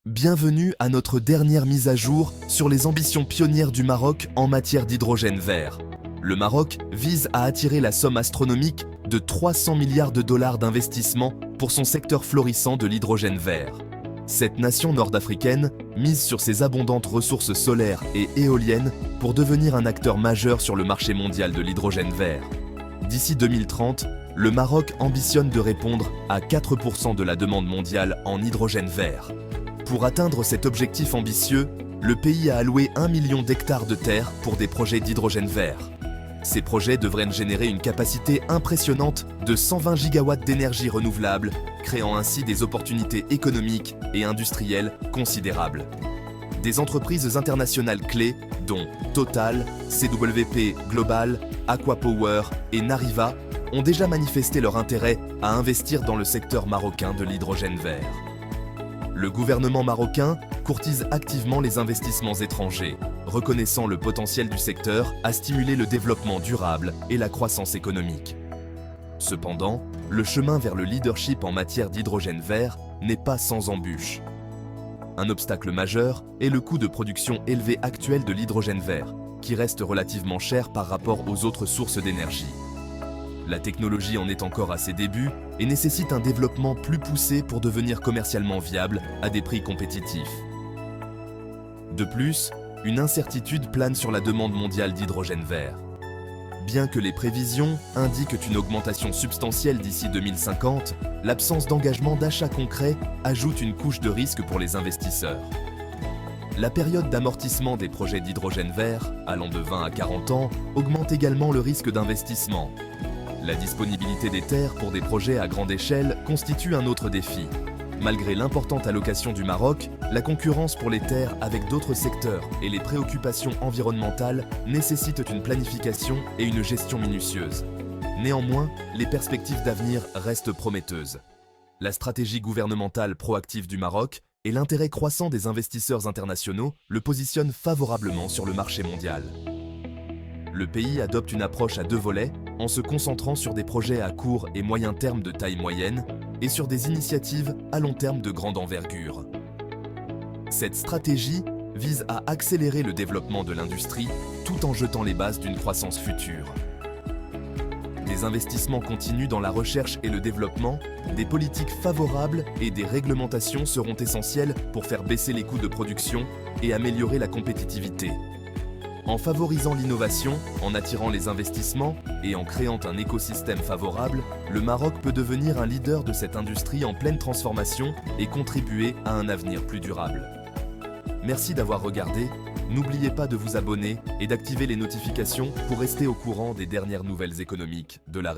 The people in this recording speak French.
Bienvenue à notre dernière mise à jour sur les ambitions pionnières du Maroc en matière d'hydrogène vert. Le Maroc vise à attirer la somme astronomique de 300 milliards de dollars d'investissement pour son secteur florissant de l'hydrogène vert. Cette nation nord-africaine mise sur ses abondantes ressources solaires et éoliennes pour devenir un acteur majeur sur le marché mondial de l'hydrogène vert. D'ici 2030, le Maroc ambitionne de répondre à 4% de la demande mondiale en hydrogène vert. Pour atteindre cet objectif ambitieux, le pays a alloué 1 million d'hectares de terre pour des projets d'hydrogène vert. Ces projets devraient générer une capacité impressionnante de 120 gigawatts d'énergie renouvelable, créant ainsi des opportunités économiques et industrielles considérables. Des entreprises internationales clés, dont Total, CWP Global, Aquapower et Nariva, ont déjà manifesté leur intérêt à investir dans le secteur marocain de l'hydrogène vert. Le gouvernement marocain courtise activement les investissements étrangers, reconnaissant le potentiel du secteur à stimuler le développement durable et la croissance économique. Cependant, le chemin vers le leadership en matière d'hydrogène vert n'est pas sans embûches. Un obstacle majeur est le coût de production élevé actuel de l'hydrogène vert, qui reste relativement cher par rapport aux autres sources d'énergie. La technologie en est encore à ses débuts et nécessite un développement plus poussé pour devenir commercialement viable à des prix compétitifs. De plus, une incertitude plane sur la demande mondiale d'hydrogène vert. Bien que les prévisions indiquent une augmentation substantielle d'ici 2050, l'absence d'engagement d'achat concret ajoute une couche de risque pour les investisseurs. La période d'amortissement des projets d'hydrogène vert, allant de 20 à 40 ans, augmente également le risque d'investissement. La disponibilité des terres pour des projets à grande échelle constitue un autre défi. Malgré l'importante allocation du Maroc, la concurrence pour les terres avec d'autres secteurs et les préoccupations environnementales nécessitent une planification et une gestion minutieuse. Néanmoins, les perspectives d'avenir restent prometteuses. La stratégie gouvernementale proactive du Maroc et l'intérêt croissant des investisseurs internationaux le positionnent favorablement sur le marché mondial. Le pays adopte une approche à deux volets en se concentrant sur des projets à court et moyen terme de taille moyenne et sur des initiatives à long terme de grande envergure. Cette stratégie vise à accélérer le développement de l'industrie tout en jetant les bases d'une croissance future. Des investissements continus dans la recherche et le développement, des politiques favorables et des réglementations seront essentielles pour faire baisser les coûts de production et améliorer la compétitivité. En favorisant l'innovation, en attirant les investissements et en créant un écosystème favorable, le Maroc peut devenir un leader de cette industrie en pleine transformation et contribuer à un avenir plus durable. Merci d'avoir regardé, n'oubliez pas de vous abonner et d'activer les notifications pour rester au courant des dernières nouvelles économiques de la région.